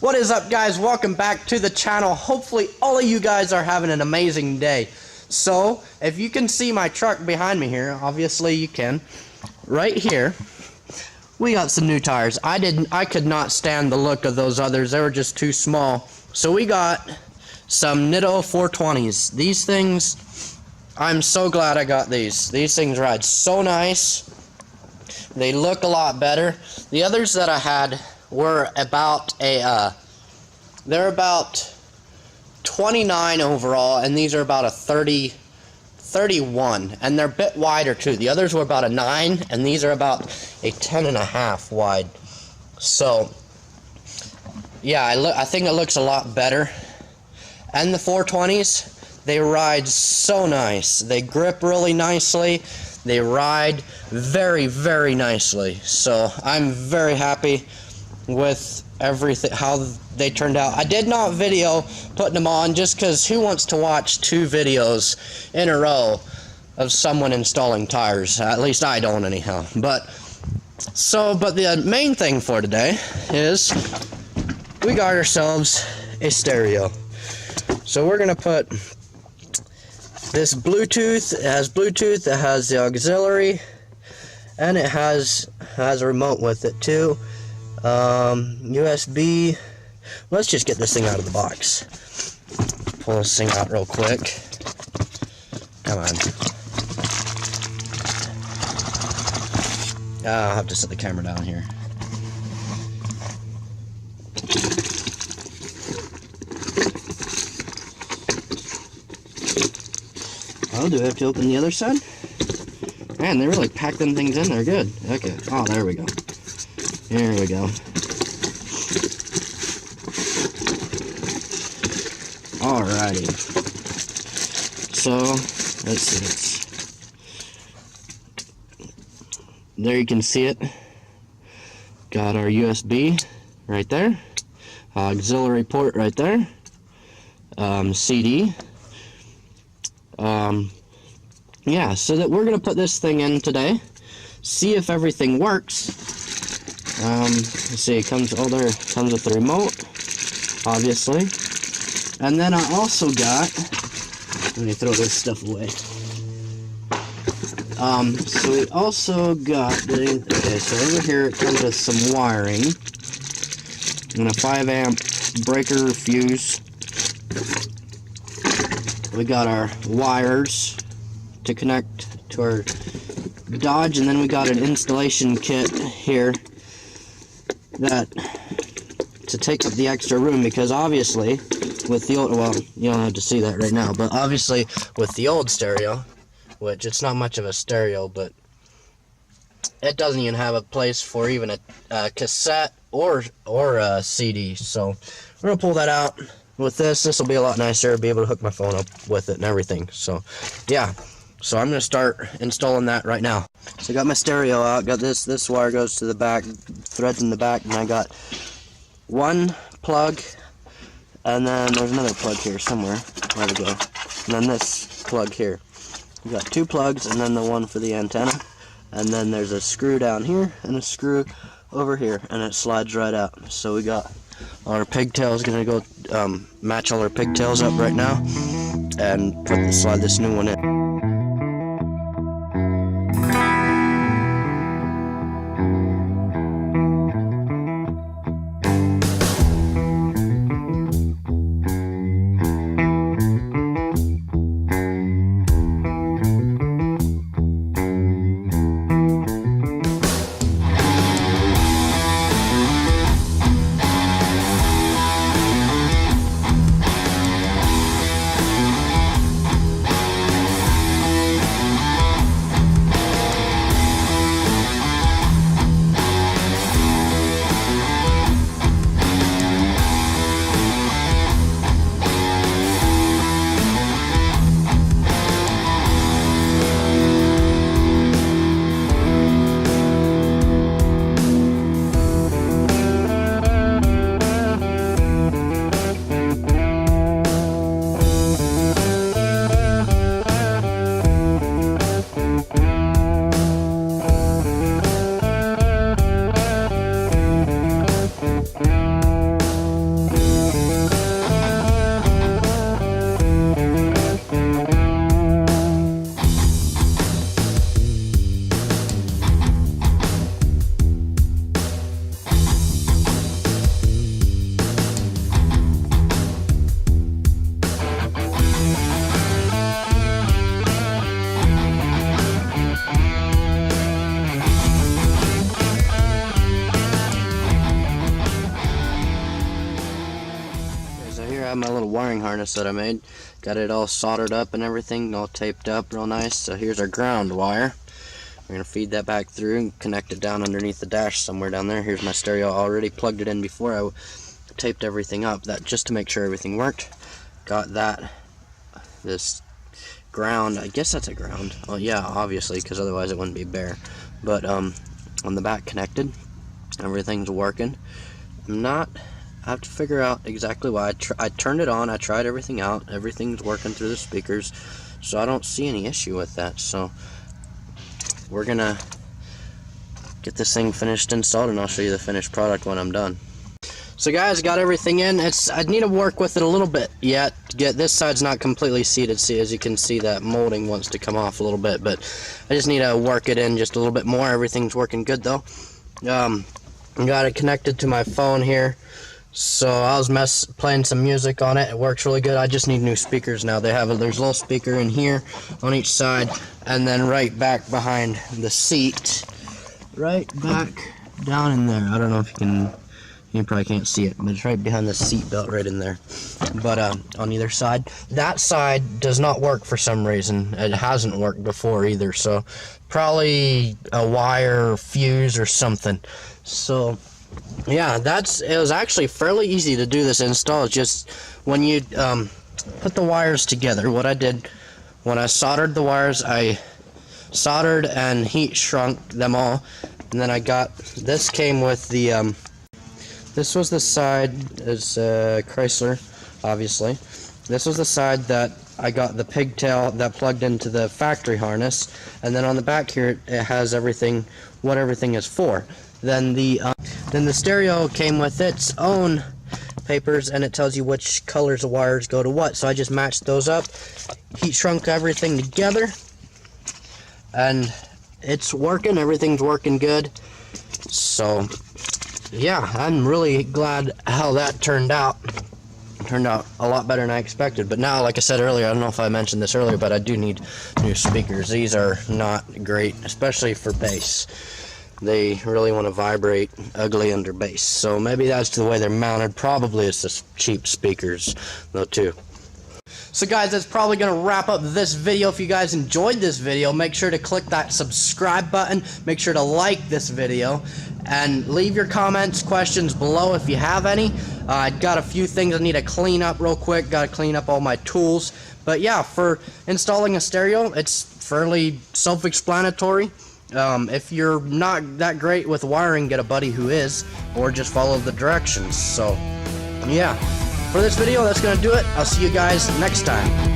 What is up, guys? Welcome back to the channel. Hopefully all of you guys are having an amazing day. So if you can see my truck behind me here, obviously you can. Right here we got some new tires. I could not stand the look of those others. They were just too small. So we got some Nitto 420s. These things, I'm so glad I got these. These things ride so nice. They look a lot better. The others that I had were about they're about 29 overall, and these are about a 31, and they're a bit wider too. The others were about a 9, and these are about a 10.5 wide. So yeah, I think it looks a lot better. And the 420s, they ride so nice. They grip really nicely. They ride very, very nicely. So I'm very happy with everything, how they turned out. I did not video putting them on just because who wants to watch 2 videos in a row of someone installing tires? At least I don't anyhow. But the main thing for today is we got ourselves a stereo. So we're gonna put this Bluetooth. It has Bluetooth, it has the auxiliary, and it has a remote with it too. USB. Let's just get this thing out of the box. Pull this thing out real quick. Come on. I'll have to set the camera down here. Oh, do I have to open the other side? Man, they really packed them things in there good. Okay. Oh, there we go. Here we go. Alrighty. So, let's see. There you can see it. Got our USB right there. Auxiliary port right there. CD. Yeah, so that we're gonna put this thing in today. See if everything works. Let's see, it comes with the remote, obviously. And then I also got, let me throw this stuff away. So we also got, okay, so over here it comes with some wiring and a 5 amp breaker fuse. We got our wires to connect to our Dodge, and then we got an installation kit here that to take up the extra room, because obviously with the old, well, you don't have to see that right now, but obviously with the old stereo, which it's not much of a stereo, but it doesn't even have a place for even a cassette or a CD. So we're gonna pull that out. With this will be a lot nicer. I'll be able to hook my phone up with it and everything. So yeah, so I'm gonna start installing that right now. So I got my stereo out. Got this wire goes to the back, threads in the back, and I got one plug, and then there's another plug here somewhere. There we go. And then this plug here. We got 2 plugs, and then the one for the antenna. And then there's a screw down here and a screw over here, and it slides right out. So we got our pigtails, gonna go match all our pigtails up right now and slide this new one in. have my little wiring harness that I made. Got it all soldered up and everything, all taped up real nice. So here's our ground wire. We're going to feed that back through and connect it down underneath the dash somewhere down there. Here's my stereo. I already plugged it in before I taped everything up, that just to make sure everything worked. Got that, this ground, I guess that's a ground. Well, yeah, obviously, because otherwise it wouldn't be bare. But on the back connected, everything's working. I have to figure out exactly why. I turned it on, I tried everything out, everything's working through the speakers, so I don't see any issue with that. So we're gonna get this thing finished installed, and I'll show you the finished product when I'm done. So guys, got everything in. I need to work with it a little bit yet. This side's not completely seated. See, as you can see, that molding wants to come off a little bit, but I just need to work it in just a little bit more. Everything's working good though. Got it connected to my phone here, so I was playing some music on it. It works really good. I just need new speakers now. There's a little speaker in here on each side, and then right back behind the seat, right back down in there. I don't know if you probably can't see it, but it's right behind the seat belt right in there. But on either side, that side does not work for some reason. It hasn't worked before either, so probably a wire fuse or something. So yeah, it was actually fairly easy to do this install. It's just when you put the wires together, what I did when I soldered the wires, I soldered and heat shrunk them all, and then this came with the this was the side, it's Chrysler, obviously. This was the side that I got the pigtail that plugged into the factory harness, and then on the back here it has what everything is for. Then the stereo came with its own papers, and it tells you which colors of wires go to what. So I just matched those up, heat shrunk everything together, and it's working. Everything's working good. So yeah, I'm really glad how that turned out. It turned out a lot better than I expected. But now, like I said earlier, I don't know if I mentioned this earlier, but I do need new speakers. These are not great, especially for bass. They really want to vibrate ugly under bass. So maybe that's the way they're mounted. Probably it's the cheap speakers though too. So guys, that's probably going to wrap up this video. If you guys enjoyed this video, make sure to click that subscribe button. Make sure to like this video. And leave your comments, questions below if you have any. I got a few things I need to clean up real quick. Got to clean up all my tools. But yeah, for installing a stereo, it's fairly self-explanatory. If you're not that great with wiring, get a buddy who is, or just follow the directions. So yeah, for this video, that's going to do it. I'll see you guys next time.